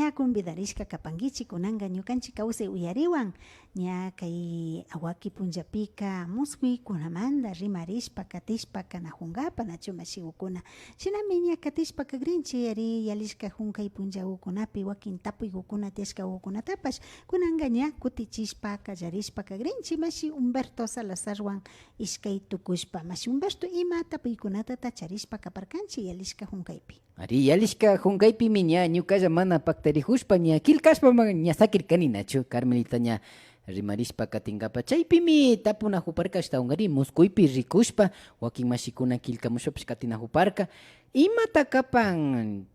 ña convidarishka kapankichi kunanka ñukanchik kawsay uyariwan ña kay awaki punllapika musquikunamanta rimarishpa katishpa kanajunkapak nachu mashikukuna shinami ña katishpa kakrinchik ari yalishka junkay punllawkunapi wakin tapuykukuna tiyashkakunatapash kunanka ña kutichishpa kallarishpa kakrinchik mashi Humberto Salazarwan ishkay tukushpa mashi Humberto ima tapuykunata charishpa kaparkanchik yalishka junkaypi. Ari yalishka junkaypimi ña ñukalla mana paktarijushpa ña killkashpaman ña sakirkani nachu Carmelita ña rimarishpa katinkapak chaypimi tapunajuparka ashtawanri muskuypi rikushpa wakin mashikuna killkamushapish katinajuparka imata kapan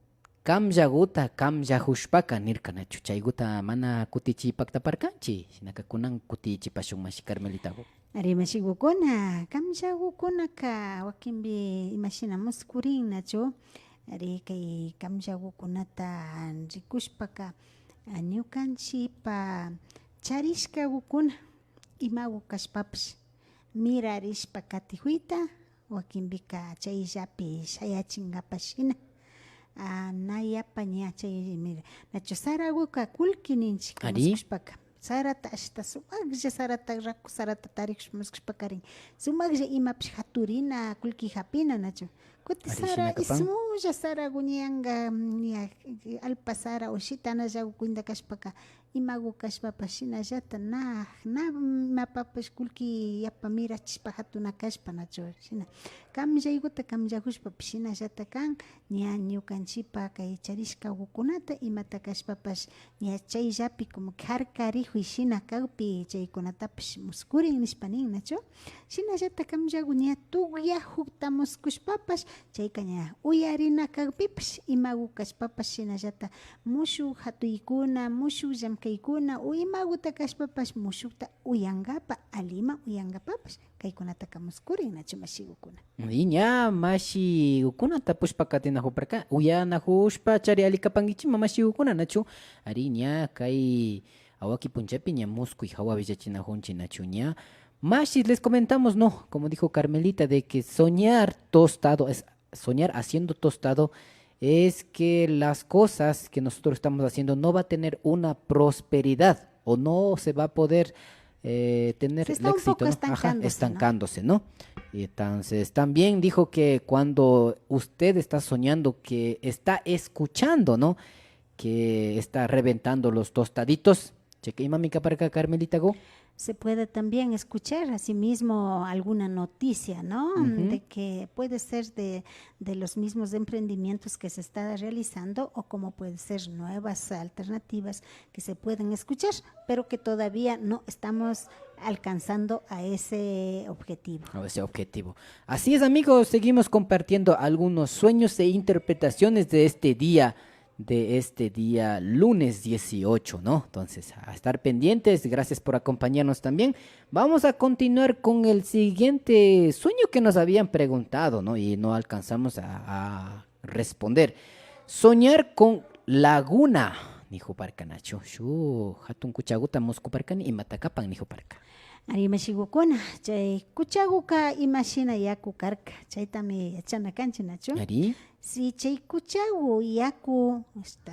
kamllaguta kamllajushpaka nirka nachu chayguta mana kutichipaktaparkanchik shinaka kunan kutichipashun mashi Carmelitago. Ari mashikukuna kamllagukunaka wakinpi imashina muskurin nachu ari kay kamllagukunata rikushpaka ñukanchikpa charishkakuna imagu kashpapish mirarishpa katijuyta wakinpika chayllapi shayachinkapash hina nayapa ña chay mira nachu Saraguka kullki ninchik muskushpaka sarata ashta sumaqlla sarata raku sarata tarikush muskushpakarin sumaqlla imapish haturina kullki hapina nachu kuti Sara ismulla Sara guñanga alpa Sara ushita nallagu kuinda kashpaka imagu kashpapash shinallata na imapapash kullki yapa mirachishpa hatuna kashpa nachu shina kamllaiguta kamllajushpapish shinallata kan ña ñukanchikpa kay charishkakunata imata kashpapash ña chayllapi como harkarijuy shina kawpi chaykunatapish muskurin nishpa nin nachu shinallata kamllagu ña tukyakukta muskushpapash chayka ña uyarina kawpipish imagu kashpapash shinallata mushuk hatuykuna mushuk llamkaykuna imaguta kashpapash mushukta uyankapa alima uyankapapash kaykunataka muskurin nachu mashigukuna. Ña mashigukunata pushpa katinajuparka uyanajushpa chari alikapankichima mashigukuna nachu ari ña kay awaki punchapi ña muskuy hawa villachinajunchik nachu ña mashi les comentamos no como dijo Carmelita de que soñar tostado es soñar haciendo tostado es que las cosas que nosotros estamos haciendo no va a tener una prosperidad o no se va a poder tener el éxito, ¿no? Estancándose, ¿no? Y entonces también dijo que cuando usted está soñando que está escuchando, ¿no? Que está reventando los tostaditos. Cheque mami para acá, Carmelita Go. Se puede también escuchar asimismo alguna noticia, ¿no? De que puede ser de los mismos emprendimientos que se está realizando o como puede ser nuevas alternativas que se pueden escuchar, pero que todavía no estamos alcanzando a ese objetivo. Así es, amigos, seguimos compartiendo algunos sueños e interpretaciones de este día lunes 18, ¿no? Entonces, a estar pendientes, gracias por acompañarnos también. Vamos a continuar con el siguiente sueño que nos habían preguntado, ¿no? Y no alcanzamos a responder. Soñar con laguna, nijo parca Nacho. Hatun kuchaguta mosco parcani y matacapan, nijo parca. Ari mashigukuna, chay kuchaguka imashina yaku karka, chaytami yachana kanchi Nacho. Ari? Si chay kuchagu yaku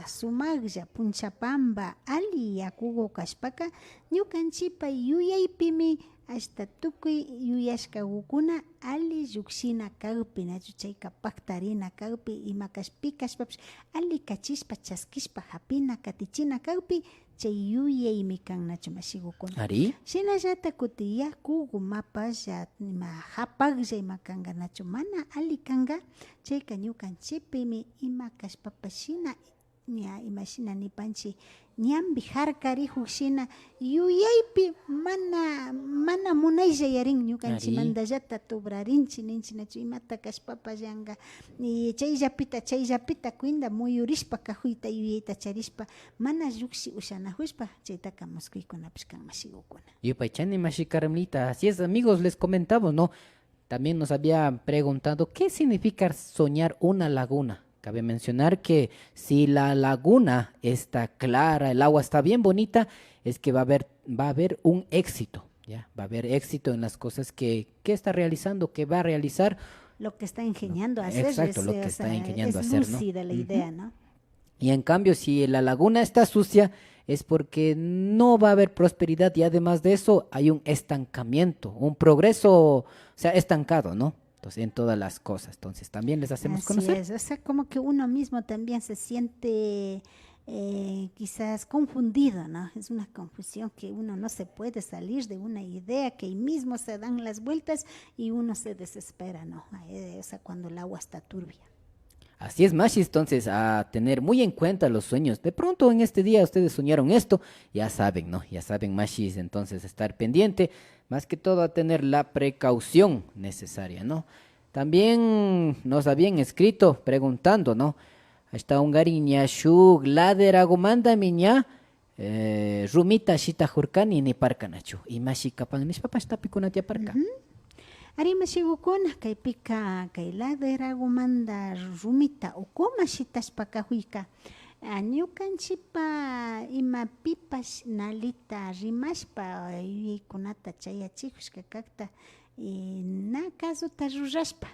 sumaqlla punchapamba ali yakugo kashpaka ñukanchipa yuyaypimi hasta tukuy yuyashkakuna ali lluksina kawpi nachu chayka paktarina kawpi ima kashpapish ali kachishpa chaskishpa hapina katichina kawpi chay yuyaymi kan nachu mashigukuna. Ari? Shinallata kuti yakugu mapalla ima hapaqlla ima kanga nachu mana ali kanga chayka ñukanchipimi ima kashpapash shina ña imashina nipanchi ñambi harkarijuk shina yuyaypi mana munaylla yarin ñukanchimantallata tubrarinchi ninchi nachu imata kashpapash yanka y chayllapita kuinda muyurishpa kajuyta yuyayta charishpa mana lluksi ushanajushpa chaytaka muskuykunapish kan mashigukuna. Yupaychani mashi Carmelita, así es, amigos, les comentamos, ¿no? También nos había preguntado qué significa soñar una laguna. Cabe mencionar que si la laguna está clara, el agua está bien bonita, es que va a haber un éxito, ¿ya? Va a haber éxito en las cosas que está realizando, que va a realizar. Lo que está ingeniando a hacer. Exacto, lo que está ingeniando a hacer, ¿no? Es lúcida la idea, ¿no? Y en cambio, si la laguna está sucia, es porque no va a haber prosperidad y además de eso hay un estancamiento, un progreso, o sea, estancado, ¿no? Entonces, en todas las cosas. Entonces, también les hacemos Así conocer. es, o sea, como que uno mismo también se siente quizás confundido, ¿no? Es una confusión que uno no se puede salir de una idea que ahí mismo se dan las vueltas y uno se desespera, ¿no? O sea, cuando el agua está turbia. Así es, Mashi, entonces a tener muy en cuenta los sueños. De pronto en este día ustedes soñaron esto, ya saben, ¿no? Ya saben, Mashis, entonces estar pendiente, más que todo a tener la precaución necesaria, ¿no? También nos habían escrito preguntando, ¿no? Hasta Ungariña, Shug, Lader, Agumanda, Miña, Rumita, Shita, Jurkani, ni Parcanachu. Y Mashi, Kapan, mis papás está picunatia parca. Arimashigukuna kaypika kayladerakumanta rumita ukuma shitashpaka huyka ñukanchipa imapipash nalita rimashpa yuyaykunata chayachikushka kakta na kasuta rurashpa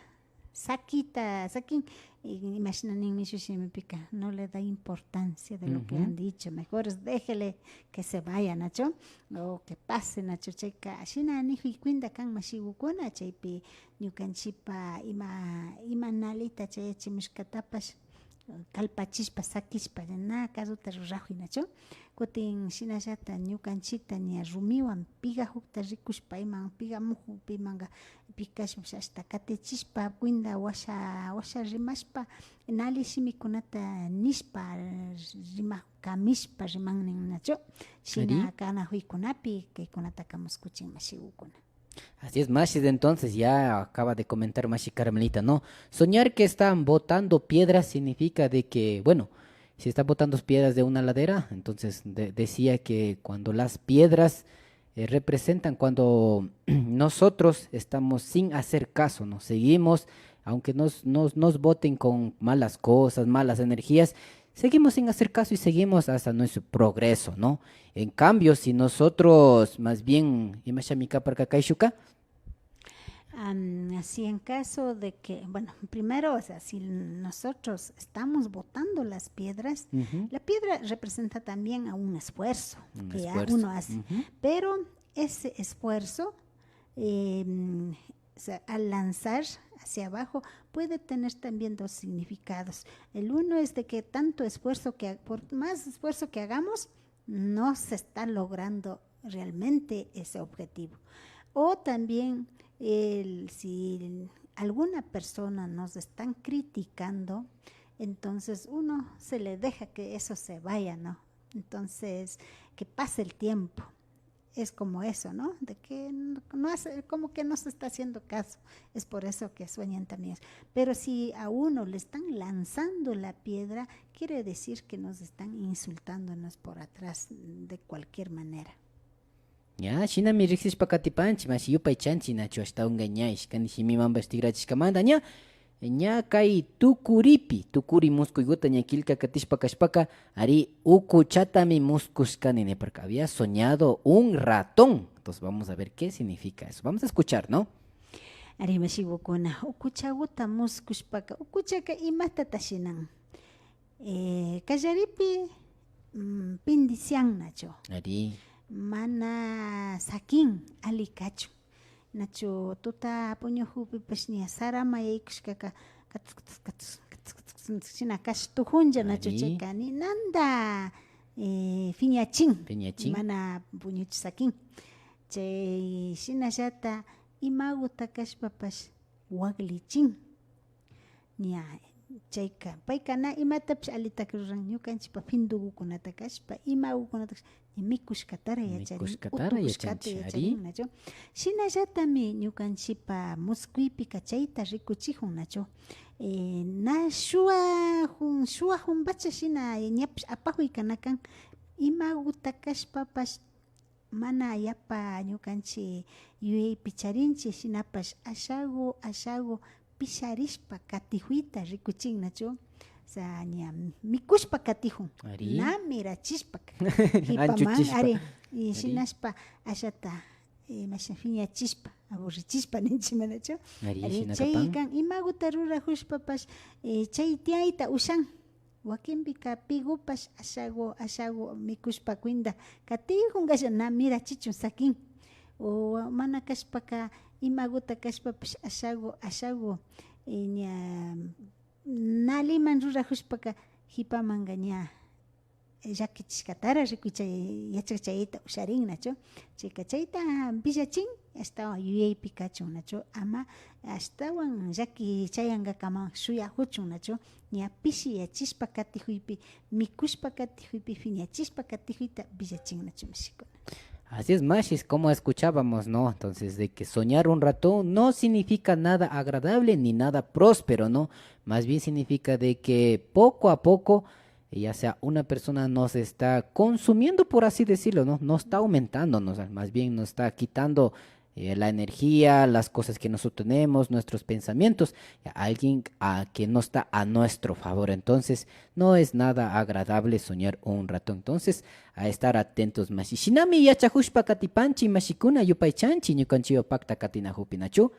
sakin imaginaninmi shushimipika no le da importancia de lo que han dicho, mejor es déjele que se vaya, Nacho, o que pase, Nacho, chayka ashina nihuykunda kan mashigukuna chaypi ñukanchipa ima nalita chayachimushkatapash kalpachishpa sakishpa na kasuta rurajuy, Nacho, kutin shinallata ñukanchita ña rumiwan piga hukta rikushpa iman piga muhu pimanga pikashpa hasta katechishpa kuinda washa rimashpa nali shimikunata nishpa kamishpa rimannin, Nacho, shina kana huykunapi kaykunata kamuskuchin mashigukuna. Así es, Mashis, entonces ya acaba de comentar Mashi Carmelita, ¿no? Soñar que están botando piedras significa de que, bueno, si están botando piedras de una ladera, entonces decía que cuando las piedras representan cuando nosotros estamos sin hacer caso, ¿no? Seguimos, aunque nos boten con malas cosas, malas energías, seguimos sin hacer caso y seguimos hasta nuestro progreso, ¿no? En cambio, si nosotros más bien, Así en caso de que, bueno, primero, o sea, si nosotros estamos botando las piedras, la piedra representa también a un esfuerzo que uno hace, pero ese esfuerzo, o sea, al lanzar hacia abajo, puede tener también dos significados. El uno es de que tanto esfuerzo por más esfuerzo que hagamos, no se está logrando realmente ese objetivo. O también si alguna persona nos están criticando, entonces uno se le deja que eso se vaya, ¿no? Entonces, que pase el tiempo. Es como eso, ¿no? De que no hace, como que no se está haciendo caso. Es por eso que sueñan también. Pero si a uno le están lanzando la piedra, quiere decir que nos están insultándonos por atrás de cualquier manera. Ya, shina mi rixis pakatipanchi, mas yupay chanchi nacho hasta ungañaish, kanishimi mambas tigrachishkamanda, ña kay tukuri muskuyguta ña kilka katishpa kashpaka, ari ukuchatami muskushkani neparka. Había soñado un ratón. Entonces vamos a ver qué significa eso. Vamos a escuchar, ¿no? Ari mashigukuna, ukuchaguta muskushpaka, ukuchaka imata tashinan. Kallaripi pindician nacho. Ari. Mana sakin alikachu. Nacho tuta puño hupi pashnia sarama yaikushkaka sina kashtuhunja nacho chekani nanda fiñachin mana puñuchi sakin chay shinallata imaguta kashpapash waglichin ña chayka paykana imatapish alitaqa ruran ñukanchikpa pindugukunata kashpa imagukunata mikushkatara yacharin utukushkata yacharin nacho shinallatami ñukanchikpa muskuypi kachayta rikuchijun nacho na shuwajun bacha shina ñapish apajuy kanakan imaguta kashpapash mana yapa ñukanchik yuyaypi charinchik shinapash ashago pisharishpa katijuyta rikuchin nacho sa ña mikushpa katijun na mirachishpa hipaman ari y shinashpa ashata fiñachishpa aburrichispa ninchima nacho ari chay kan imaguta rurajushpapash chay tiayta ushan wakinpika pigupas ashago mikushpa kuinda katijun kasha na mirachichun sakin o mana kashpaka imaguta kashpapish ashago ña naliman rurajushpaka hipamanka ña llakichishkatara rikuchay yachachayta usharin nachu chayka chayta pillachin astawan yuyaypi kachun nachu ama astawan llaki chayankakaman shuyakuchun nachu ña pishiyachishpa katijuypi mikushpa katijuypi phiñachishpa katijuyta pillachin nachu mashikuna. Así es, Mashis, como escuchábamos, ¿no? Entonces, de que soñar un rato no significa nada agradable ni nada próspero, ¿no? Más bien significa de que poco a poco, ya sea una persona nos está consumiendo, por así decirlo, ¿no? No está aumentándonos, más bien nos está quitando la energía, las cosas que nosotros tenemos, nuestros pensamientos, alguien que no está a nuestro favor. Entonces, no es nada agradable soñar un rato. Entonces, a estar atentos, mashi. Shinami yachahushpa katipanchi mashikuna yupaychanchi ñukanchiyo pakta katinahupinachu.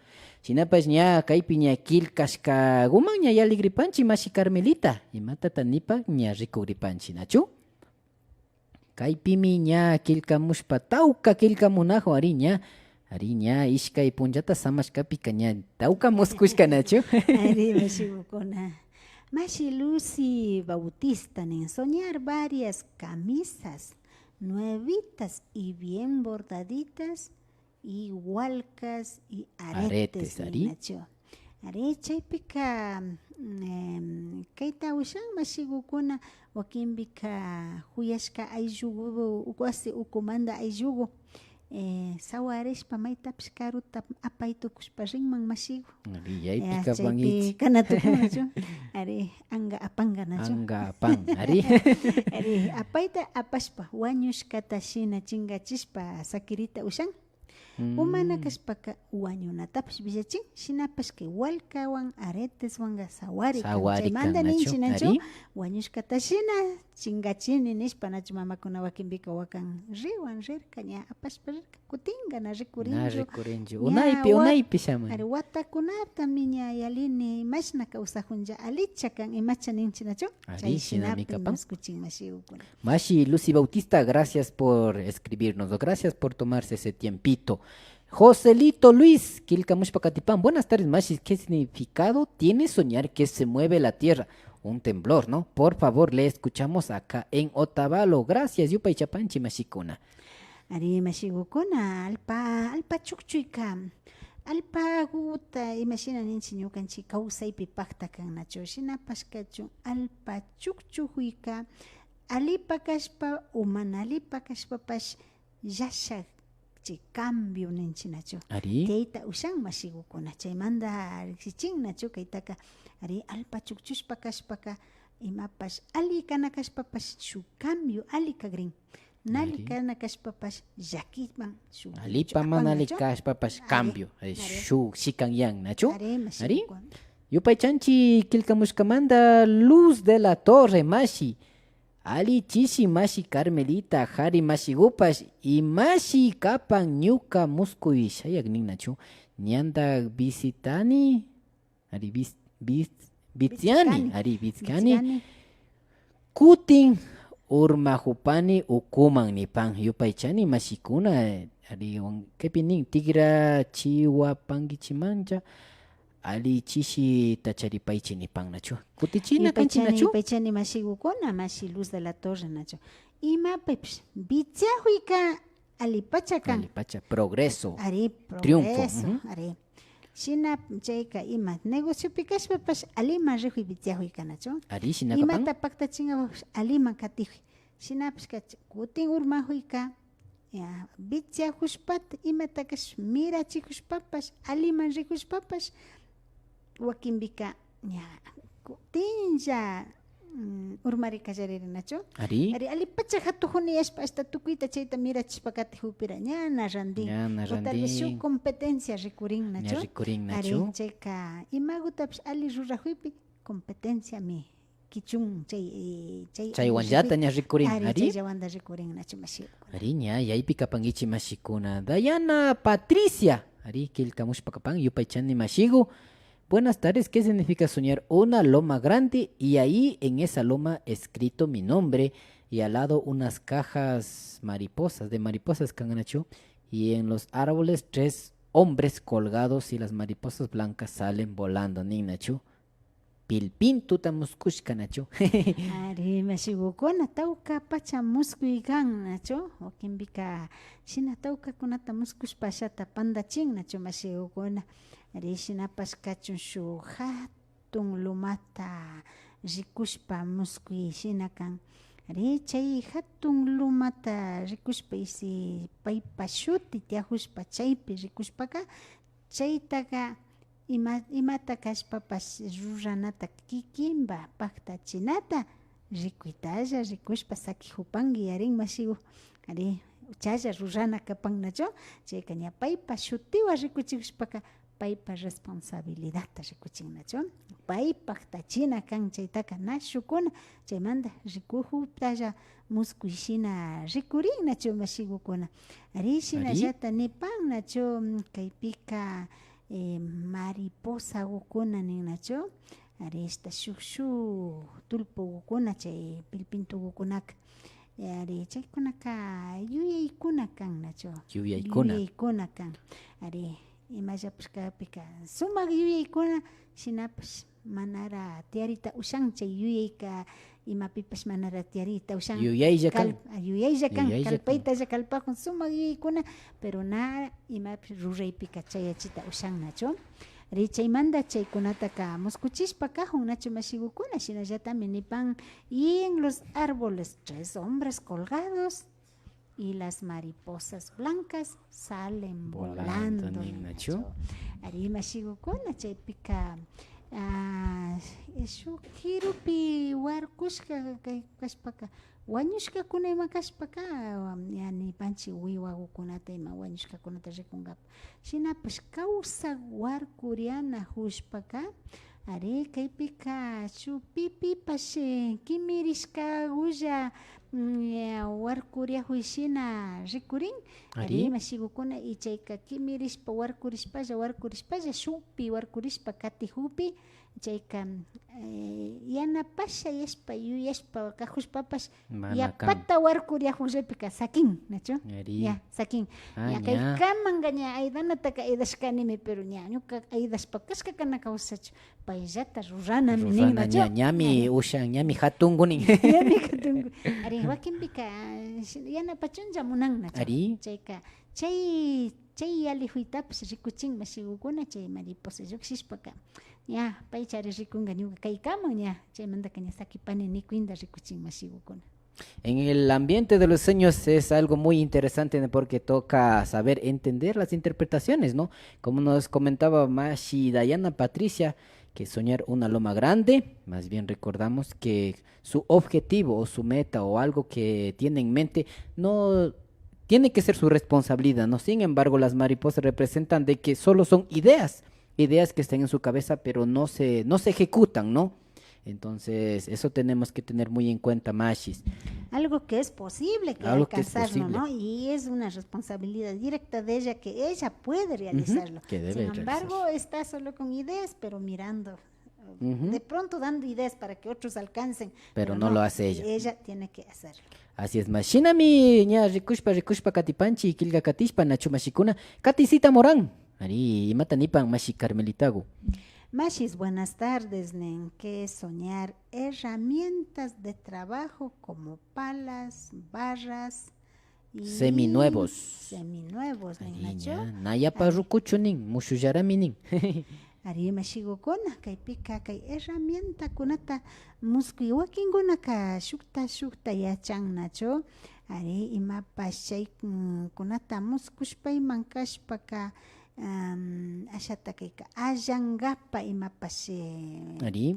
Shinapash ña kaypi ña kilkashka guman ña yaligripanchi mashi Carmelita. Imatata nipa ña rikugripanchi nachu. Kaypimi ña kilkamushpa tawka kilkamunajo ari ña ishkay punllata samashkapika ña tawka muskushkanachu. Ari mashigukuna. Mashi Lucy Bautista en soñar varias camisas nuevitas y bien bordaditas y hualcas y aretes nacho. Are chaypika kaita ushan mashigukuna wakinbika huyashka ayllugu ukwasi ukumanda ayllugu sawarishpa maytapish karuta apaytukushpa rinman mashigu yaypika bangichi kanatukunachu ari anga apanga nachu anga apan ari ari apayta apashpa wañushkata shina chingachishpa sakirita ushan umana kashpaka wañunatapish villachin shinapash que walkawan areteswanga sawarikan chaymanta ninchi nachu wañushkata shina chingachini nishpa nachu mamakuna wakinpika wakan riwan rirka ña apashpa rirka kutinga na rikurinchu unaypi shaman ari watakunatami ña yalini imashna kawsajunlla alicha kan imacha ninchi nachu chay shinapi escuchin mashigukuna. Mashi Lucy Bautista, gracias por escribirnos, gracias por tomarse ese tiempito. Joselito Luis, Quilcamushpacatipán, buenas tardes, Mashi. ¿Qué significado tiene soñar que se mueve la tierra? Un temblor, ¿no? Por favor, le escuchamos acá en Otavalo. Gracias, Yupay Chapanchi, Mashikuna. Ari Mashigukuna, alpa chukchuika. Alpa guta, imagina ninchi ñukanchi kawsaypi pakta kan nachu. Shinapaskachu alpa chukchuika. Alipa kashpa, umana alipa kashpapash yashak. Cambio ninchi nachu. Ari. Keita ushan mashigukuna. Chaymanda rixichin nachu keitaka. Ari alpa chukchushpa kashpaka imapash ali kana kashpapash shu cambio ali kagrin. Nali kana kashpapash yakiman shu. Alipa manali kashpapash cambio. Shu shikan yang nachu. Ari. Yupay chanchi kilkamushkamanda Luz de la Torre Mashi. Ali chishi mashi Carmelita, Hari mashi gupash y mashi kapan ñuka muskuy shayak ninachu. Ñanda visitani, ari Bitsiani, ari Bitsiani. Kutin urmajupani ukuman nipan yupaychani mashikuna, ari kepinin tigra chiwa pangichimancha. Ali chishi tacharipaichi ni pan nacho. Kutichina kanchi nacho. Yupaychani mashigukuna mashi Luz de la Torre nacho. Ima peps bitsiahuika alipachakan. Alipacha progreso. Ari triunfo. Ari. Shina chayka ima negocio pikashpa pas alima rehui bitsiahuika nacho. Ari shina ima tapakta chinga alima katihui. Shina peska kutin urmahuika. Ya bitsiahushpat ima takash mira chikushpapas alima rikushpapas. Wakinbika ña tinja urmarika jariri nacho. Ari alipacha hatuhuni ashpa hasta tukita chayta mirachishpa katijupira ña narrandi. O tal vez su competencia rikurin nacho. Ari chayka imagutapish ali rurahuipi competencia mi kichun chay wanllata ña rikurin. Ari chay wanda rikurin nacho mashi. Ari ña yaypi kapangichi mashikuna. Diana Patricia. Ari kilkamushpa kapan yupaychani mashigu. Buenas tardes, ¿qué significa soñar? Una loma grande y ahí en esa loma escrito mi nombre y al lado unas cajas mariposas, de mariposas canganacho, y en los árboles tres hombres colgados y las mariposas blancas salen volando, ninachu. Pilpin tutamuskushka nacho. Ari mashigukuna tawka pacha muskuykan nacho wakinbika shina tawka kunata muskushpa ashata pandachin nacho mashigukuna ari shinapas kachun shuk hatun lumata rikushpa muskuy shina kan ari chay hatun lumata rikushpa isi paypa shuti tiahushpa chaypi rikushpaka chaytaqa imata kashpapas ruranata kikinba paktachinata rikuytalla rikushpa sakihupanki yarin mashiku ari uchalla rurana kapannacho chayka ña paypa shutiwan rikuchikushpaka paypa responsabilidadta rikuchinnacho pay paktachina kan chaytaka nashukuna chaymanta rikujuptalla muskuy shina rikurinnacho mashikukuna ari shinallata nipannacho kaypika mariposa ukuna ninnacho ari esta shuk tulpukuna chay pilpintukukunaka ari chaykunaka yuyaykuna kannacho yuyaykuna kan ari imallapish kaypika sumak yuyaykuna shinapish manara tiyarita ushan chay yuyayka imapipash manara tiyarita ushan Yuyaylla kan. yuyaylla kan Yuyaylla kan. kalpaytalla kalpakun sumak yuyaykuna pero na imapish ruraypika chayachita ushannacho ari chaymanta chaykunataka muskuchishpa kahun nacho mashigukuna shinallatami nipan y en los árboles tres hombres colgados y las mariposas blancas salen volando ninacho. ari mashigukuna chaypika shuk kirupi warkushka kashpaka wañushkakuna ima kashpaka nipanchik wiwakukunata ima wañushkakunata rikunkapak shinapish kawsak warkuriana hushpaka ari kaypika shuk pipipash kimirishka ulla warkuriahuy shina rikurin ari mashigukuna y chayka kimirishpa warkurishpalla shukpi warkurishpa katijupi chayka yanapasha yashpa yuyashpa kajushpapash yapata warkuriahullapika sakin nacho ya sakin ya kay kamanka ña aydanataka aydashkanimi pero ña ñuka aydashpa kashkakana kawsachu payllata ruranami nin nacho ñami ushan ñami hatunkunin ñami hatunku ari wakinpika yanapachunlla munan nacho ari chayka chay yalihuytapish rikuchin mashigukuna chay mariposa llukshishpaka ña paychari rikunka ñuka kaykaman ña chaymantaka ña sakipani nikuinta rikuchin mashigukuna. En el ambiente de los sueños es algo muy interesante ¿no? Porque toca saber entender las interpretaciones, ¿no? Como nos comentaba Mashi Dayana Patricia, que soñar una loma grande, más bien recordamos que su objetivo o su meta o algo que tiene en mente no tiene que ser su responsabilidad, ¿no? Sin embargo, las mariposas representan de que solo son ideas que están en su cabeza, pero no se ejecutan, ¿no? Entonces, eso tenemos que tener muy en cuenta, Mashis. Algo que es posible que alcanzarlo, ¿no? Y es una responsabilidad directa de ella que ella puede realizarlo. Que debe Sin embargo, está solo con ideas, pero mirando. De pronto dando ideas para que otros alcancen. Pero no lo hace ella. Ella tiene que hacerlo. Así es, Mashinami, ña rikushpa katipanchi, kilga katishpa, nachu mashikuna, katisita morán. Ari, matanipan mashi Carmelitago. Mashis, buenas tardes, nen. ¿Qué es soñar? Herramientas de trabajo como palas, barras y seminuevos. Seminuevos, nen, nacho. Naya parrucucho nin, mushuyarami nin. Ari mashigukuna kaypika kay herramienta kunata muskuy wakinkunaka shukta yachan nacho. Ari imapas chay kunata muskushpayman kashpaka ashata kayka allankapa imapas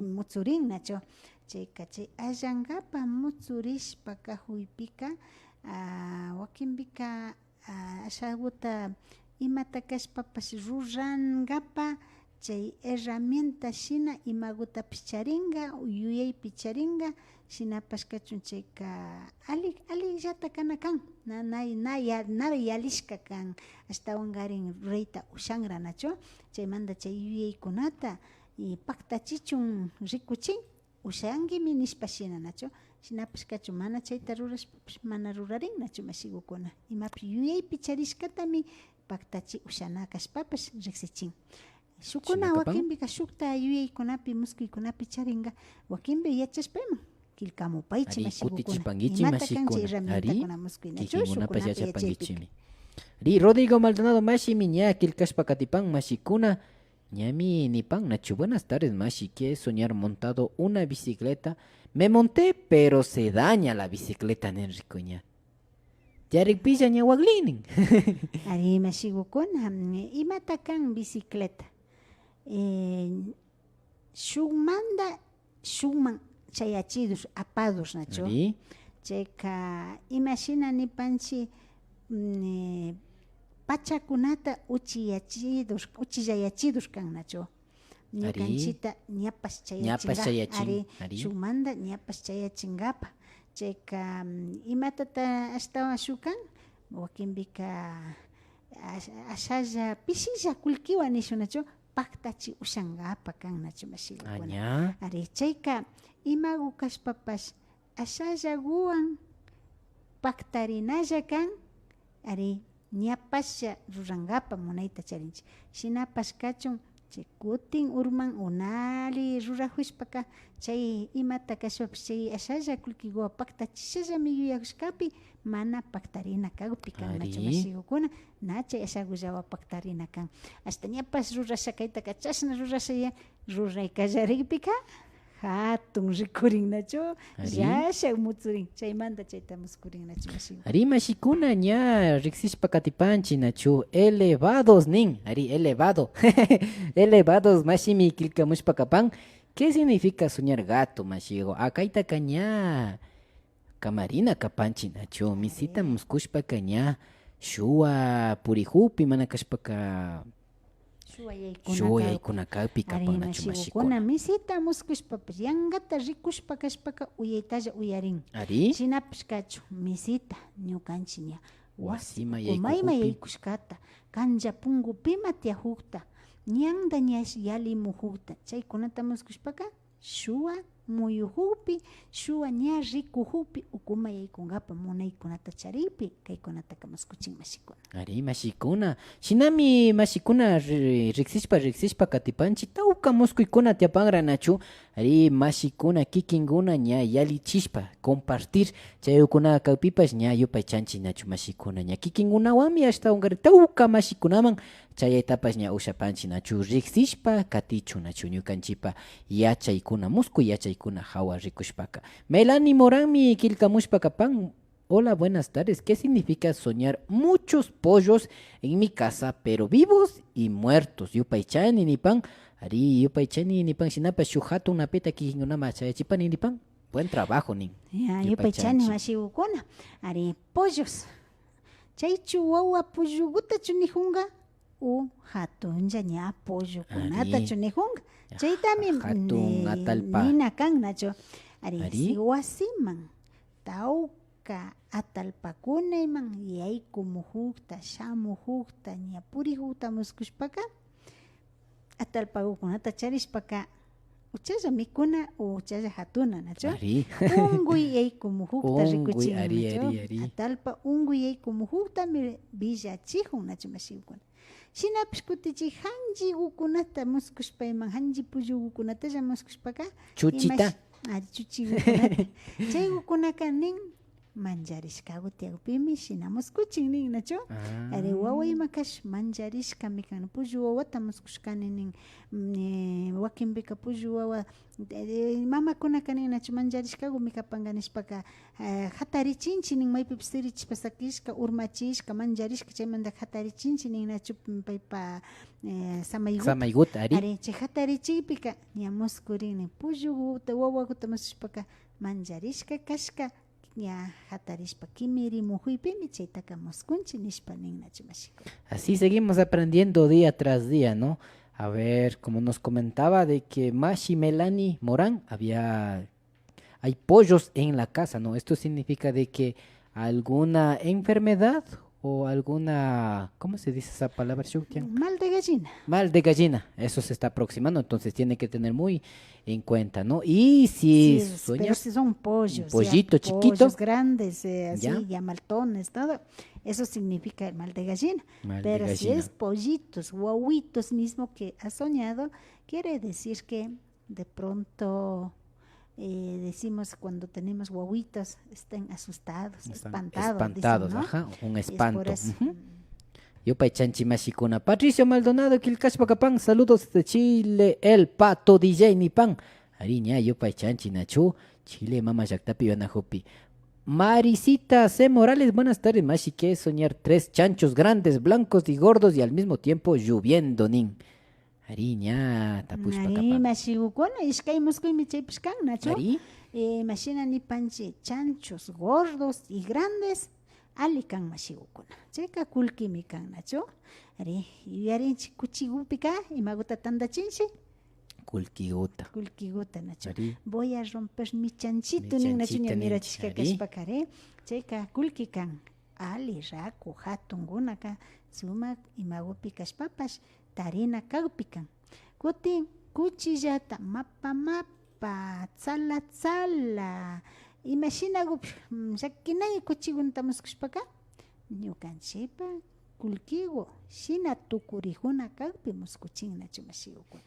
mutsurin nacho chayka chay allankapa mutsurishpa kahuypika wakinpika ashaguta imata kashpapas rurankapa chay herramienta shina imagutapish charinga yuyaypi charinga shinapash kachun chayka alillata kana kan nada yalishka kan ashtawan garin reyta ushanra nacho chaymanta chay yuyaykunata y pactachichun rikuchin usanguimi nispashina nacho shinapish kachu mana chayta rurashpapish mana rurarin nacho mashigukuna imapi yuyaypi charishkatami pactachi ushana kashpapish riksichin shukuna Shinakapan? wakinbika shukta yuyaykunapi muskuykunapi charinga wakinbi yachashpayman kilkamupaychi Ari mashigukuna kutichipankichi imata kanchi mashikuna. Ari herramientakuna muskuynachu kikinkunapas shukunapi yachaypipi yachapankichimi. Ari Rodrigo Maldonado mashimi ña kilkashpa katipan mashikuna ñami nipan nachu. Buenas tardes mashi, que soñar montado una bicicleta. Me monté pero se daña la bicicleta nenrikuña. Yarikpilla ña waglinin. Ari mashigukuna imata kan bicicleta shukmanta shukman chayachidos apados nacho Ari chayka imashina nipanchi pachakunata uchillayachidos kan nacho ñukanchita ñapas Ñapas chayachin. ari Ari. shukmanta ñapas chayachingapa chayka imatata ashtawan shukan wakinbika ashalla pishilla kullkiwan nishun nacho pactachi ushangapa kan nacho mashigukuna aña. ari chayka imagu kashpapash ashalla guwan pactarinalla kan ari ñapasha rurangapa munayta charinchik shinapash kachun chay kutin urman unali rurahushpaka chay imata kashpapish chay ashalla kullkiguwa pactachishallami yuyakushkapi mana pactarina kagpi kan nacho Ari. mashigukuna na chay ashagullawa pactarina kan hasta ñapas rurasha kayta kachashna rurashaya ruraykallarikpika hatun rikurin nacho Ari. llashak mutsurin chaymanta chayta muskurin nacho mashigukuna Ari mashikuna ña riksishpa katipanchi nachu. Elevados nin. Ari elevado. Elevados mashimi kilkamushpa kapan. ¿Qué significa soñar gato mashigo? Akaita kaña camarina kapanchi nachu. Misita muskushpa kaña shua purihupi mana kashpaka shua yaykuna kawpi ari kapan nachu mashigukuna mashikuna. misita muskushpapish yangata rikushpa kashpaka uyaytalla uyarin Ari shinapish kachu misita ñukanchik ña Wasima umayma yaykuhupi. yaykushkata kancha pungupima tiyahukta ñanda ña yalimuhukta chaykunata muskushpaka shua muyuhupi shua ña rikuhupi ukuma yaykunkapa munaykunata charipi kaykunataka muskuchin mashikuna Ari mashikuna. Shinami mashikuna riksishpa katipanchi tawka muskuykuna tiapangra nachu. Ari mashikuna kikinguna ña yalichishpa compartir chayukuna kawpipash ña yupaychanchi nachu mashikuna ña kikinkunawanmi ashtawankari tawka mashikunaman chayaytapash ña ushapanchi nachu riksishpa katichu nachu ñukanchipa yachaykuna muskuy yachaykuna hawa rikushpaka. Melanie Moranmi kilkamushpa kapan. Hola, buenas tardes. ¿Qué significa soñar muchos pollos en mi casa, pero vivos y muertos? Yupaychani nipan. Ari, yupaychani nipan. Sinapa shuhatu una peta kijingunama chayachipani nipan. Buen trabajo, nin. ya Yupaychanchi. yupaychani mashigukuna ari pollos chaychu wawa polluguta nijunga hatunlla ña pollukunata Ari. nijunga chaytami Hatun atalpa. nina kan nacho ari Ari. wasiman tawka atalpakunayman yaykumuhukta shamuhukta ña purihukta muskushpaka atalpakukunata charishpaka uchalla mikuna uchalla hatuna nacho Ari. unguy yaykumuhukta Unguy, rikuchin ari, nacho ari, ari. atalpa unguy yaykumuhuktami villachijun nacho mashigukuna shinapish kutichik hanchi ukunata muskushpayman hanchi pullukunatalla muskushpaka Chuchita. ari chuchigukunata chay ukunaka nin manjarishkagu tiagpimi shina muskuchin nin nacho ari wawayma kash manjarishkami kan pullu wawata muskushkani nin wakinbika pullu wawa mamakunaka nin nacho manjarishkagumi kapanka nishpaka hatarichinchi nin maypipas sirichishpa sakishka urmachishka manjarishka chaymanta hatarichinchi nin nacho paypa samayguta Samayguta, ari. ari chay hatarichiypika ña muskurini pulluta wawakuta muskushpaka manjarishka kashka ña hatarishpa kimirimuhuypimi chaytaka muskunchi nishpa nin nacho mashikuna Así seguimos aprendiendo día tras día, ¿no? A ver, como nos comentaba de que Mashi Melanie Morán hay pollos en la casa, ¿no? Esto significa de que alguna enfermedad o alguna, ¿cómo se dice esa palabra, Shuktian? Mal de gallina. Mal de gallina, eso se está aproximando, entonces tiene que tener muy en cuenta, ¿no? Y si Sí, pero sueñas si son pollos, un ya, pollito chiquito, pollos grandes, ya, así, ya maltones, todo, eso significa el mal de gallina. mal de Pero si es gallina. pollitos, guauitos mismo que has soñado, quiere decir que de pronto decimos cuando tenemos guaguitos, estén asustados, Están espantados, dicen, espantados, ¿no? ajá, un Es por espanto. eso. Ujú. Yo Chanchi Mashikuna. Patricio Maldonado, Kilkashpakapan, saludos de Chile, el pato DJ Nipan. Ariña, yo Chanchi Nachu, Chile, mama Yaktapi, Yanajopi. Marisita C. Morales, buenas tardes, Mashi, que soñar tres chanchos grandes, blancos y gordos y al mismo tiempo lloviendo, nin. Ariña, Ari tapushpakapan. mashigukuna ishkay muskuy chaypish kan nacho. Ari, Mashina ni panche chanchos gordos y grandes ali kan mashigukuna. Chayka kulkimi kan nacho. Ari yuyarinchik kuchigupika imaguta tandachinshi kulkiuta. kulkiguta nacho. Ari, Voy a romper mi chanchito Mi nin nacho chanchito, ña nin, mira chishka ari. kashpakare. Chayka kulki kan ali raku hatunguna ka sumak imagupi kashpapash tarina kagpikan. Kutin kuchillata mapa mapa tsala tsala imashinagup llakinay kuchigunta muskushpaka ñukanchipa kulkigu shina tukurijuna kagpi muskuchinnachu mashigukuna.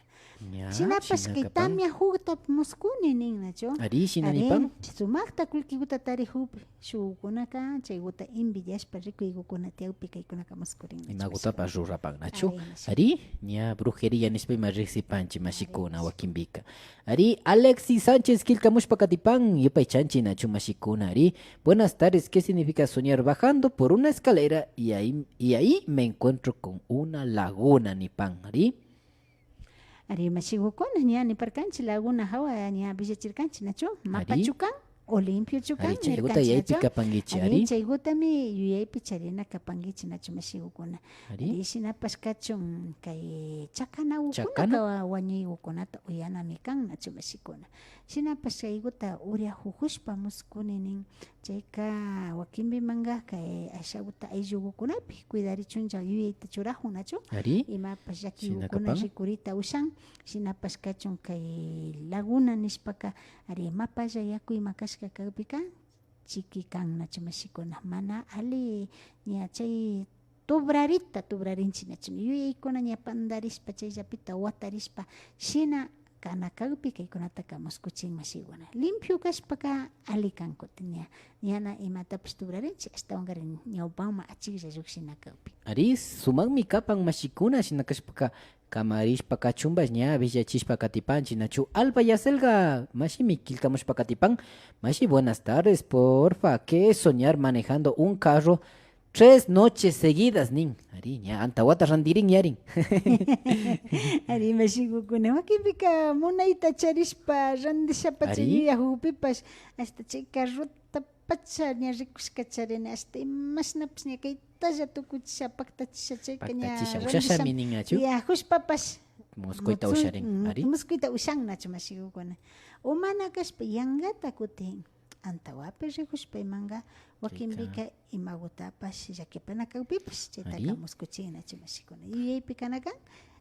ña, Shinapash kay shinakapan. tamya hukta muskuni ninnachu. Ari, shinanipan. Sumakta kulkiguta tarihupi shukunaka chayguta invidashpa rikuygukuna tiyawpi kaykunaka muskurinnachu. Imagutapa rurapan nachu. Ari, mashi. Ari, ña brujería nispima rixipanchi mashikuna wakimbika. Ari, Alexis Sánchez Kilkamushpa Katipan, yupay chanchi nachu mashikuna. Ari, buenas tardes, ¿qué significa soñar bajando por una escalera y ahí me encuentro con una laguna nipan? Ari, Ari mashigukuna ña niparkanchi laguna hawa ña villachirkanchi nachu mapachukan Olimpio chukan Ari, chayguta yaypi kapangichi, ari. chaygutami yuyaypi charina kapangichi nachu mashigukuna. Ari. Ari shinapash kachun kay chakanawukuna Chakana? kawa wañuywukunata uyanami kan nachu mashikuna. Shinapash chayguta uriajujushpa muskuninin chayka wakinbimanga kay ayshaguta ayllugukunapi cuidarichuncha yuyayta churajun nachu. Ari, Imapash llakiykuna Shinakapan? rikurita ushan shinapash kachun kay laguna nishpaka ari mapalla yaku imakashka kagpika chiki kan nachu mashikuna mana ali ña chay tubrarinchi nachu yuyaykuna ña pandarispa chayllapita watarishpa shina kana kagpi kaykunataka muskuchin mashiguna limpio kashpaka ali kan kutin ñana imatapish tubrarinchi ashtawankarin ñawpanma achiklla lluksina kagpi. Ari, sumanmi kapan mashikuna shinakashpaka kamarishpa kachumbas ña villachishpa katipanchi nachu. Alba Yaselga, mashimi kilkamushpa katipan. Mashi, buenas tardes, porfa, ¿qué es soñar manejando un carro 3 noches seguidas, nin? Ari, ña antawata randirin yarin. Ari mashigukuna wakipika munayta charishpa randishapa Ari. chay yuyajupipash hasta chay carrota pacha ña rikushka charini hasta imashnapas ña kaytalla tukuchisha paktachisha chayka ña Paktachisha, ushashami nin nachu. yajushpapash Moscoita usharin, ari. muskuita ushan nachu mashigukuna umana kashpa yangata kutin antawapi rikushpa imanga wakinpika imagutapash llakipana kagpipash chaytaka Ari. muskuchin nachu mashikuna yuyaypi kanakan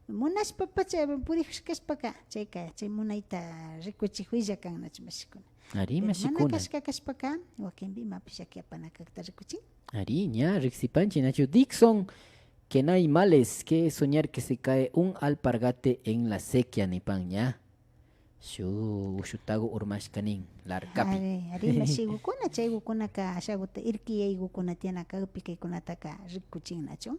munashpa pacha purihushkashpaka chayka chay munayta rikuchikuylla kan nachu mashikuna. Ari, Mana mashikuna. kashka kashpaka wakinpi imapish llakipana kagta rikuchin. Ari, ña rixipanchi nachu. Dixon, que no hay males que soñar que se cae un alpargate en la sequía nipan ña. Ushutago urmashkanin, larkapi. Ari mashigukuna chaygukunaka ashaguta irkiyaygukuna tiana kagpi kaykunataka rikuchin nachu.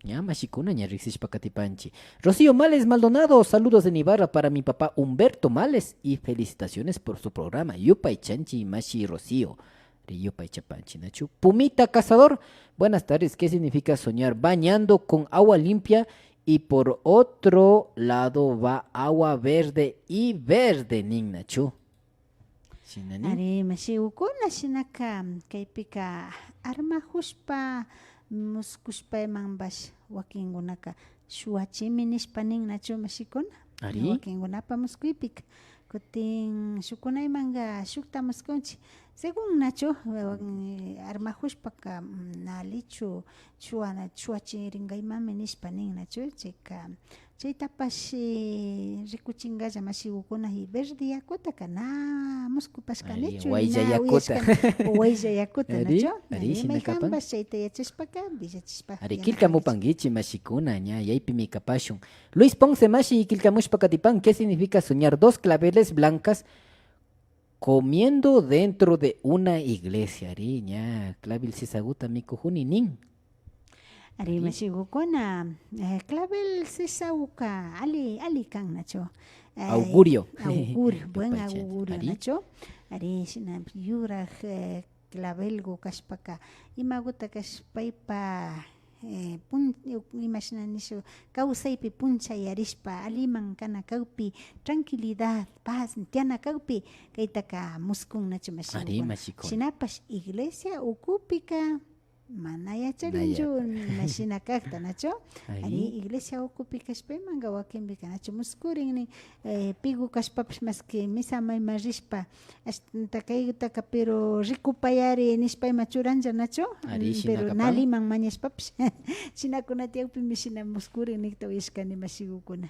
Ya, mashikuna, ña rixishpa katipanchi. Rocío Males Maldonado, saludos de Ibarra para mi papá Humberto Males y felicitaciones por su programa. Yupay Chanchi Mashi Rocío. Yupay Chapanchi Nachu. Pumita Cazador, buenas tardes. ¿Qué significa soñar bañando con agua limpia y por otro lado va agua verde y verde, nin Nachu? Shinani. Ari mashigukuna shinaka kaypika armajushpa muskushpa imanbash wakinkunaka shuachimi nishpa nin nachu mashikuna. Ari. Wakinkunapa muskuypika kutin shukunaymanga shukta muskunchi Según Nacho, armajushpaka nalichu chuana chuachiringaymami nishpanin Nacho, chaytapash rikuchingalla mashigukuna y verde yakuta kana muskupashkanichu waylla yakuta waylla yakuta Nacho, shinakapan mayjambas chayta yachashpaka villachishpa ari kilkamupankichi mashikuna ña yaypimi kapashun. Luis Ponce mashi kilkamushpa katipan, ¿qué significa soñar dos claveles blancas comiendo dentro de una iglesia? Ari ña clavel sisaguta mikujuni nin. Ari mashigukuna clavel sisauka ali kan Nacho. Augurio. Augurio, buen Pachas. augurio Ari. Nacho. Ari shina yuraj clavelgo kashpaka imaguta kashpaypa imaginanisho kawsaypi puncha yarishpa aliman kana kawpi tranquilidad, paz, tiana kawpi kaytaka muskun Nacho Ari mashigukuna. mashikuna. Shinapash iglesia ukupika mana yacharinchu mashina kakta Nacho. Ari Ari iglesia ukupi kashpaymanqa wakinpika Nacho muskurinmi pigu kashpapish maski misa mayma rishpa ashta kaykutaka pero rikupayari nishpayma churanlla Nacho. Ari Pero shinakapan. naliman mañashpapish shinakunatiyawpimi shina muskurin nikta wishkani mashigukuna.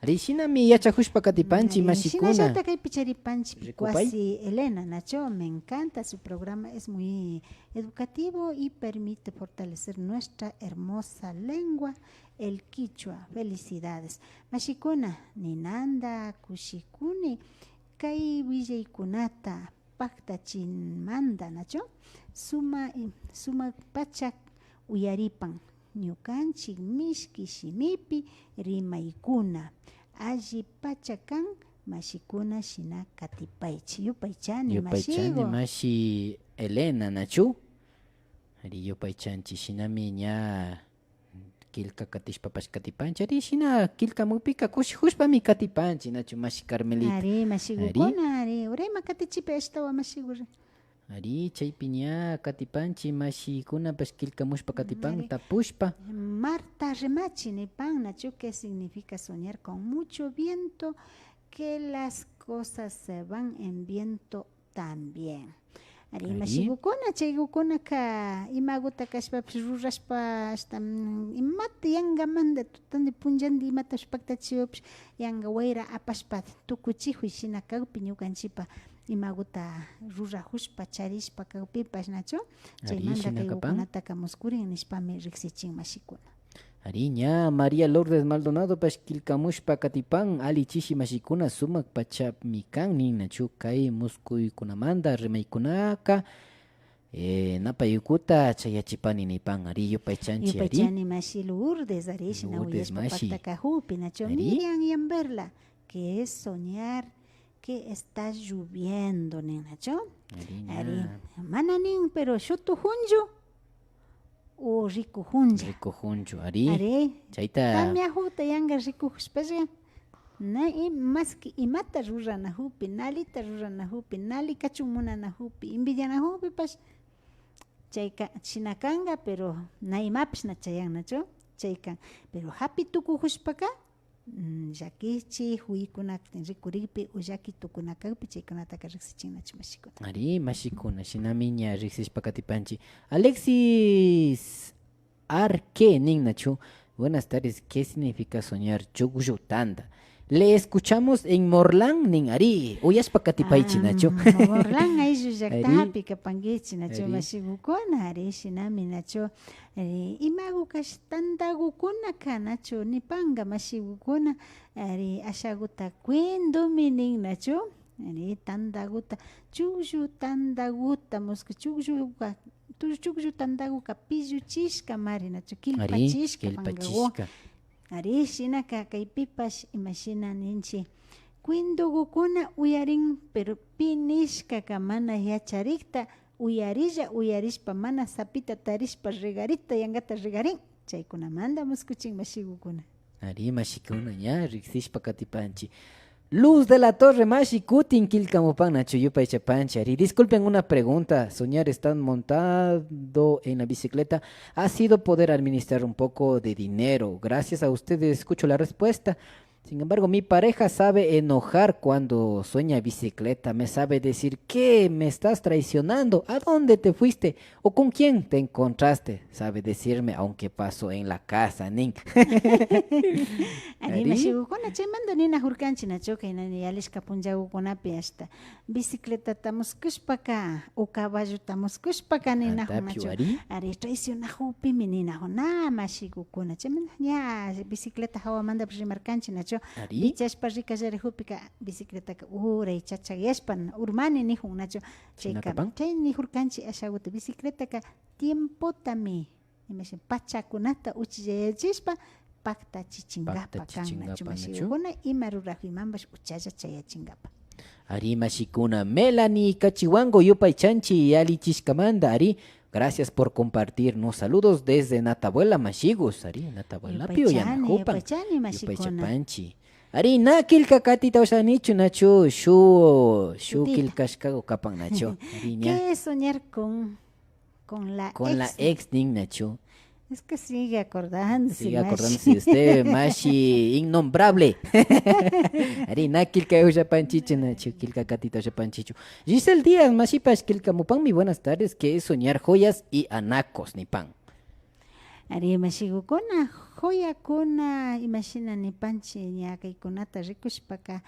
ari shinami yachakushpa katipanchi mashikuna. Shinallata kay picharipanchi Ricupay. Cuasi Elena Nacho, me encanta su programa, es muy educativo y permite fortalecer nuestra hermosa lengua, el quichua. Felicidades. Mashikuna, Ninanda, Kushikuni, kay Villaykunata, Paktachinmanda Nacho, suma pachak uyaripan. Ñukanchik mishki shimipi rimaykuna alli pachakan mashikuna shina katipaychi yupaychani Yupaychani mashigo mashi Elena nachu. Ari yupaychanchi shinami ña kilka katishpapash katipanchi. Ari shina kilka mupika kushhushpami katipanchi nachu mashi Carmelita. ari mashigukuna ari urayma katichipi ashtawa mashigur Ari chaypi ña katipanchi mashikunapash kilkamushpa katipan tapushpa. Marta Remachi Nipan Nacho, ¿qué significa soñar con mucho viento? Que las cosas se van en viento también. Ari mashigukuna chaygukuna ka imaguta kashpapish rurashpa hasta imata yangamanta tutandi punllandi imata shpaktachiwapish yanga wayra apashpa tukuchihuy shina kawpi ñukanchipa imaguta rurahushpa charishpa kawpipash Nacho. Chaymanta kaykukunataka muskurin nishpami riksichin mashikuna. Ari ña María Lourdes Maldonado pash kilkamushpa katipan ali chishi mashikuna sumak pachapmi kan nin nachu kay muskuykunamanta rimaykunaka napayukuta chayachipani nipan ari yupaychanchi ari. Yupaychani mashi Lourdes ari shina Lourdes uyashpa mashi. paktakahupi Nacho. Ari. Miriam Yamberla, que es soñar que está lloviendo nin Nacho. Ari Ari ña mananin pero shutu hunju o riku hunja. rico juncho ari. Ari Chayta tamia huta yanga riku huspasya. Na más que imata rurana hupi, nalita rurana hupi, nali kachumuna hupi, invidiana hupi pas chayka chinakanga pero na imapish na chayan Nacho. Chaykan pero happy tuku huspaka llakichi huykuna rikuripi o llaki tukunakapi chaykunataka riksichin Nacho mashikuna. ari mashikuna shinami ña riksishpa katipanchi. Alexis Arque nin nachu. Buenas tardes, ¿qué significa soñar chugllutanda? Le escuchamos en Morlán nin ari uyashpa katipaychi nachu. Morlan ayllu llaqtapi kapankichi Nacho Ari. mashigukuna ari shinami Nacho imagukash tantagukunaka Nacho nipanga mashigukuna ari ashaguta cuendumi nin Nacho ari tantaguta chugllu tantaguta mosqa chugllu tantaguka pilluchishka mari Nacho Ari kilpachishka pangawo. kilpachishka. Ari shinaka kaypipash imashina ninchi cuindugukuna uyarin pero pinishkaka mana yacharikta uyarishpa mana sapita tarishpa regarita yangata regarin chaykunamanta muskuchin mashigukuna. Ari mashikuna ña riksishpa katipanchi. Luz de la Torre Mashi Kutin Kilkamupan Nacho Yupaychapanchi. Ari, disculpen una pregunta. Soñar están montado en la bicicleta. Ha sido poder administrar un poco de dinero. Gracias a ustedes escucho la respuesta. Sin embargo, mi pareja sabe enojar cuando sueña bicicleta. Me sabe decir, ¿qué? ¿Me estás traicionando? ¿A dónde te fuiste? ¿O con quién te encontraste? Sabe decirme, aunque paso en la casa, nin. Ari Ari, mashigukuna chaymanta nina hurkanchinachu kaynani alishka punllakukunapi hasta bicicletata muskushpaka o caballuta muskushpaka antapiu, ninajunachu Ari. ari traicionajupimi ninajuna mashigukuna chaymanta ña bicicleta hawamanta rimarkanchinachu Ari, bichashpa rikallarijupica bicicletaca uray chachayashpan urmani nijunnachu Chinakapan? chay nijurkanchik ashakuta bicicletaca tiempotami imashin pachakunata uchillayachishpa pakta chichingapa Pakta chichingapa, kannachu nachu. mashigukuna ima rurajimambash uchalla chayachingapa Ari mashikuna, Melanie Cachiwango yupay chanchi yali chishkamanda, Ari. Gracias por compartirnos. Saludos desde Natabuela Mashigos, Ari. Natabuela pio yanajupan. yupaychani mashikuna Yupaychapanchi. Ari na kilka katita usanichu nachu shu Shutita. kilkashkago kapan nachu. Ari ña ¿qué es soñar con la con la ex nin nachu. es que sigue acordándose Sigue mashi. acordándose de usted, Mashi innombrable. Ari na kilka ushapanchichu nachu, kilka katita ushapanchichu. Giselle Díaz, Mashipash kilka mupan, mi buenas tardes, que es soñar joyas y anacos ni pan. Ari mashigukuna joyakuna imashina nipanchi ñakaykunata rikushpaka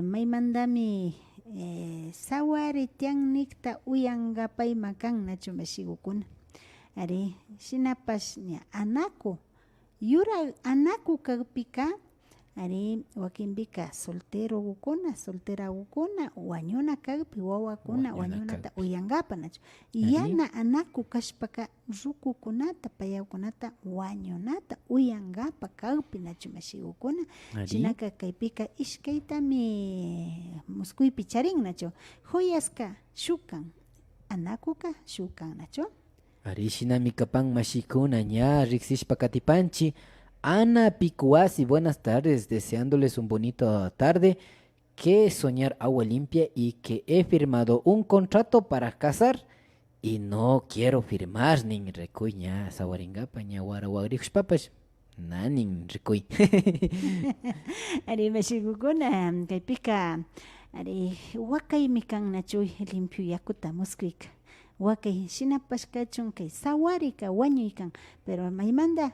maymandami sawari tiannikta uyangapayma kannachu mashigukuna ari shinapash ña anaku yura anaku kagpika ari wakinpika solterakuna wañuna kagpi wawakuna Wañuna wañunata kagpi. uyangapa nachu Ari. yana anaku kashpaka rukukunata payawkunata wañunata uyangapa kagpi nachu mashigukuna Ari. shinaka kaypika ishkaytami muskuypi charin nachu joyaska shukan anakuka shukan nachu Arishinami kapan mashikuna ña riksishpa katipanchi. Ana Picuasi, buenas tardes, deseándoles un bonito tarde, que soñar agua limpia y que he firmado un contrato para casar y no quiero firmar nin recuy ña sawaringapa ña warawagrihushpapash nanin recuy. ari mashigukuna kaypika ari wakaymi kan nachu limpio yakuta muskuyka wakay shinapash kachun kay sawarika wañuykan pero maymanta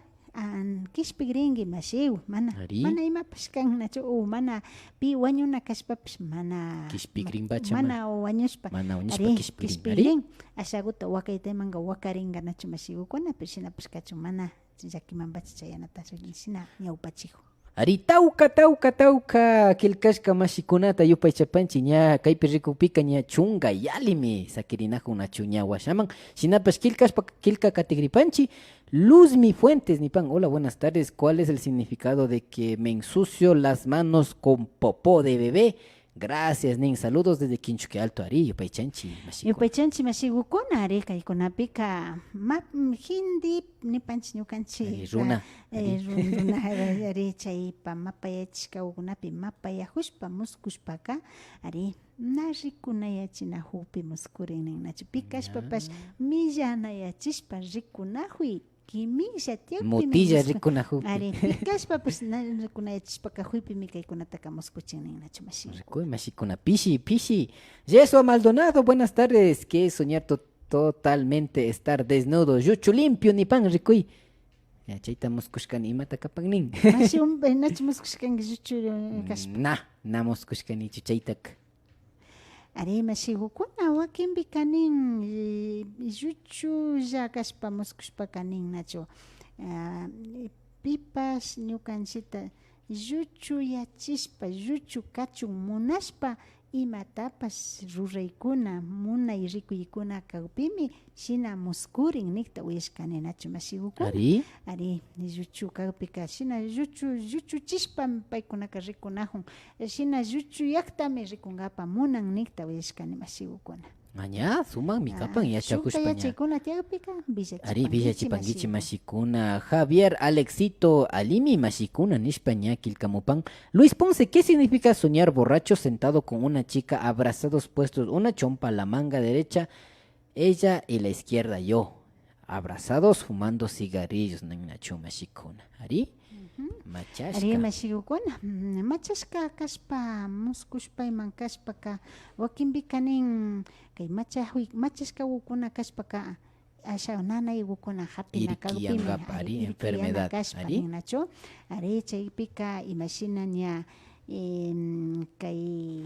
kishpi rinki mashiw mana Ari. mana imapash kan nachu mana pi wañuna kashpapish mana Kishpikrinpacha mana wañushpa mana wañushpa ari kishpirin. kishpirin ashakuta wakaytaymanga wakarinka nachu mashigukuna pero shinapash kachun mana llakimanpacha chayanata shina ñawpachiku Ari tauka kilkashka mashikunata yupay chapanchi ña kaypi rikupika ña chunga yalimi sakirinajun nachu ña washaman shinapash kilka katigripanchi. Luzmi Fuentes Nipan, hola, buenas tardes. ¿Cuál es el significado de que me ensucio las manos con popó de bebé? Gracias, Nin. Saludos desde Quinchuque Alto, Ari, Yupaychanchi, Mashiko. Yupaychanchi mashigukuna ari kaykunapika hindi nipanchi ñukanchik Runa. runa ari chaypa mapayachishkawkunapi mapayajushpa muskushpaka ari na rikunayachinajupi muskurin ninnachu pikashpapash millanayachishpa rikunajuy kimisha tiakpi Mutilla rikunajupi. ari pikashpapash na rikunayachishpaka juypimi kaykunataka muskuchin ninnachu mashiko Recuy, Mashikuna, Pishi. Yeso Maldonado, buenas tardes. ¿Qué es soñar totalmente estar desnudo? Yuchu limpio, Nipan, Recuy. Ya, chaita muskushkani, mata kapagnin. mashi nachu muskushkanki yuchu kashpa Na muskushkani, chuchaitak. ari mashigukuna wakinpi kanin yuchulla kashpa muskushpa kanin nachu pipash ñukanchita yuchuyachishpa yuchu kachun munashpa imatapash ruraykuna munay rikuykuna kawpimi shina muskurin nikta uyashkani nachu mashigukuna Ari. ari yuchu kawpika shina yuchuchishpa paykunaka rikunajun shina yuchu llaktami rikunkapa munan nikta uyashkani mashigukuna Maña, suman mi kapan ya chakushpa ña. yachaykuna tiagpika Ari Villa Chipanguichi Mashikuna, Javier Alexito Alimi Mashikuna Nishpaña Kilcamupan. Luis Ponce, ¿qué significa soñar borracho sentado con una chica abrazados puestos una chompa a la manga derecha, ella y la izquierda yo? abrazados fumando cigarrillos nachu mashikuna. Ari machashka. Ari mashigukuna machashka kaspa muskushpa iman kashpaka wakinbikanin kay machashka ukuna kashpaka asha nanay ukuna hapina Irikiyangapa, ari enfermedad, ari nacho ari chaypika imashinaña kay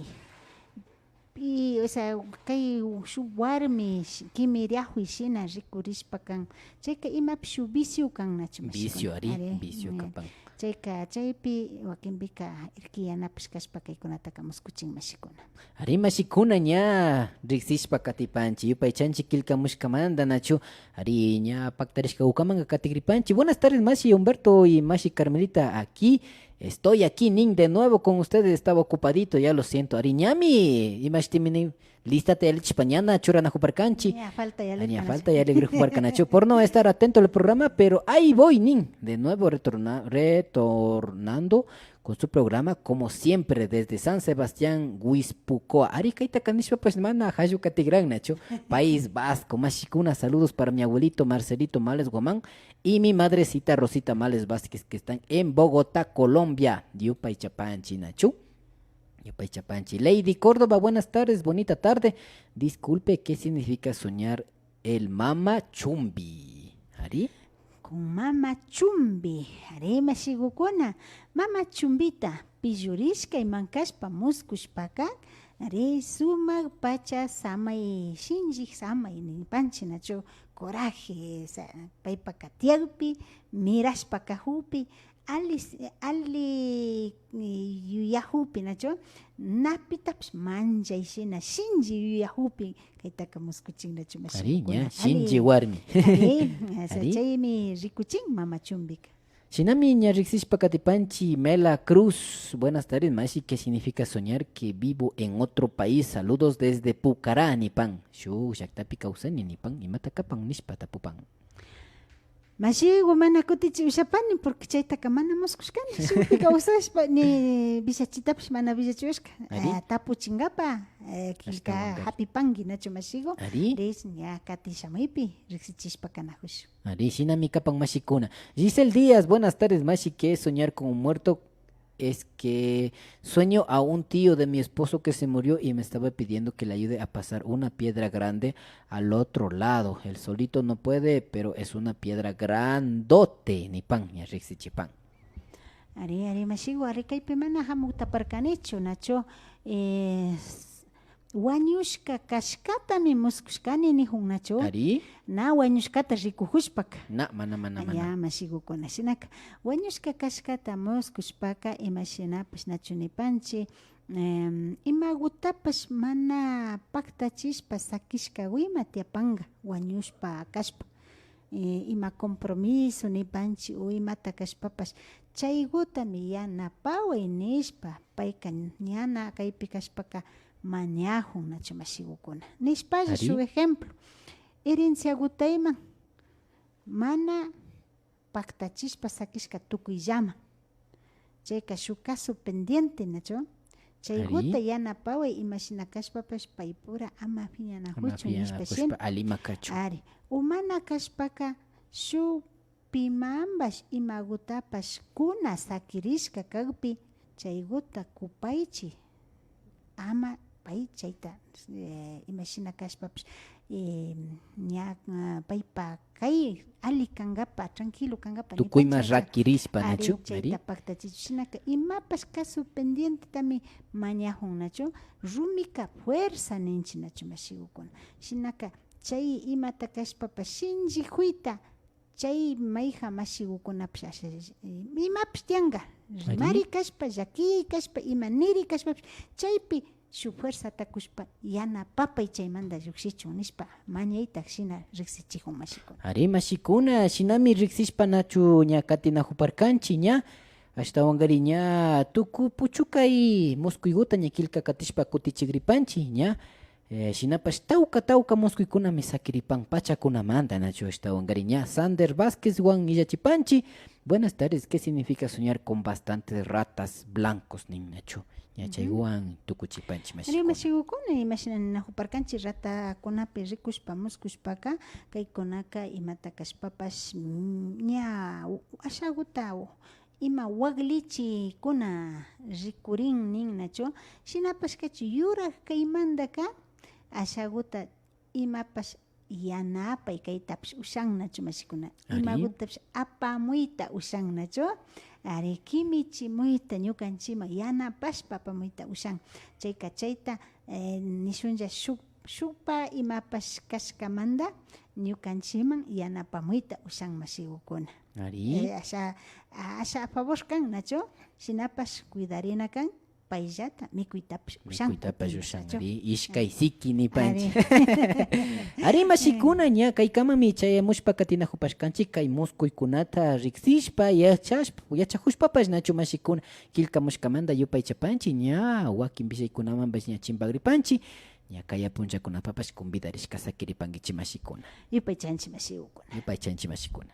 o sea kay shuk warmi kimiriahuy shina rikurishpakan chayka imapish shuk vicio kan nachu vicio ari vicio kapan. Chayka chaypi wakinpika irkiyanapish kashpa kaykunataka muskuchin mashikuna. Ari mashikuna ña riksishpa katipanchi yupay chanchi kilkamushkamanta nachu ari ña paktarishka ukamanga katigripanchi. Buenas tardes Mashi Humberto y Mashi Carmelita, aquí estoy aquí nin de nuevo con ustedes, estaba ocupadito, ya lo siento. Ari ñami imashtimini lístate el chipañana churana juparcanchi. Falta ya le juparcanacho por no estar atento al programa, pero ahí voy nin de nuevo retornando con su programa como siempre desde San Sebastián Huizpucoa. Ari kaita kanishpa pues mana hayu katigran nacho. País Vasco, mashikuna, saludos para mi abuelito Marcelito Males Guamán y mi madrecita Rosita Males Vázquez que están en Bogotá, Colombia. Yupay Chapanchi nacho. Yupay Chapanchi. Lady Córdoba, buenas tardes, bonita tarde. Disculpe, ¿qué significa soñar el mama chumbi? Ari. Con mama chumbi, ari mashigukuna, mama chumbita, pillurishka y mankashpa muskushpaka, ari sumak pacha samay shinji samay ni panchinacho coraje, paypaka tiagpi, mirashpaka hupi, ali yuyahupi nacho, napitaps manja ishina shinji yuyahupi, kaitaka muskuchin nacho mashigukuna. Ari, shinji warmi. Ari, chaymi rikuchin mama chumbika. Shinami ña riksishpa katipanchi Mela Cruz. Buenas tardes, Mashi. ¿Qué significa soñar que vivo en otro país? Saludos desde Pucará, Nipan. Shu, shaktapi kausani Nipan. Imata kapan nishpa tapupan. Mashi mana kutichi usapani porque chaytaka mana muskushkani. Shupika usashpa ni bishachitapish mana bishachushka. Tapu chingapa kilka happy pangi nacho mashigo. Riz ña kati shamaypi riksichishpa kanahush. Ari shinami kapan mashikuna. Giselle Díaz, buenas tardes, Mashi. ¿Qué es soñar con un muerto? Es que sueño a un tío de mi esposo que se murió y me estaba pidiendo que le ayude a pasar una piedra grande al otro lado. El solito no puede, pero es una piedra grandote. Ni pan, ni rixichipan. Ari mashigo, ari kaypi mana hamutaparkanichu nacho. Wañushka kashkatami muskushkani nihun nacho. Ari? Na wañushkata rikuhushpaka. Na, mana. Ya mashigukuna shinaka. Wañushka kashkata muskushpaka imashinapish nacho nipanchi. Imagutapash mana paktachishpa sakishka wima tiapanga wañushpa kashpa. Ima compromiso nipanchi o imata kashpapash. Chaygutami yanapaway nishpa. Payka ñana kaypi kashpaka. Mañajun nacho mashigukuna. Nishpalla su ejemplo. Herencia gutayman. Mana paktachispa sakishka tukuy llama. Chayka su caso pendiente nacho. Chay guta yanapaway imashinakashpapash paypura ama piñanahuchu nishpa shin. Alima kachu. Ari. Umana kashpaka su pimambash imagutapash kuna sakirishka kagpi. Chay guta kupaychi. Ama pay chayta imashina kashpapish ña paypa kay ali kangapa tranquilo kangapa tukuyma rakirispa nachu chayta paktachichishinaka imapas caso pendiente tami mañajun nachu rumika fuerza ninchi nachu mashigukuna shinaka chay imata kashpapas shinji huita chay mayja mashigukunapish imapish tianga mari kashpa llaki kashpa imaniri kashpa chaypi su fuerza takushpa yana papa y chaymanda llukshichun nishpa mañayta shina riksichijun mashikuna. Ari mashikuna shinami riksishpa nachu ña katinahuparkanchi ña ashtawanqari ña tuku puchukay muskuyguta ña kilka katishpa kutichigripanchi ña Shinapash tawka muskuykuna sakiripan pachakunamanta nachu estawangaria Sander Vázquez wan illachipanchi. Buenas tardes, ¿qué significa soñar con bastantes ratas blancos nin nachu? Ñachaywan tukuchipanchi Ari mashikuna. mashigukuna imashinan nahuparkanchi ratakunapi rikushpa muskushpaka kaykunaka imata kashpapash ña ashaguta ima waglichikuna rikurin nin nachu shinapash kachi yurak kaymantaka ashaguta imapash yanapay kaytapish ushannachu mashikuna imagutapish apamuyta ushannachu ari kimichimuyta ñukanchima yanapashpa apamuyta ushan chayta nishunlla shukpa imapash kashkamanta ñukanchiman yanapamuyta ushan mashigukuna Ari. asha a favor kan nachu shinapash cuidarina kan payllata mikuytapish ushan Mikuytapash ushan ari ishkay siki nipanchi. Ari mashikuna ña kaykamami chayamushpa katinahupashkanchik kay muskuykunata riksishpa yachahushpapash nachu mashikuna killkamushkamanta yupay chapanchi ña wakin bishaykunamanpash ña chimpagripanchi ña kaya punchakunapapash convidarishka sakiripankichi mashikuna. Yupay chanchi mashigukuna. Yupay chanchi mashikuna.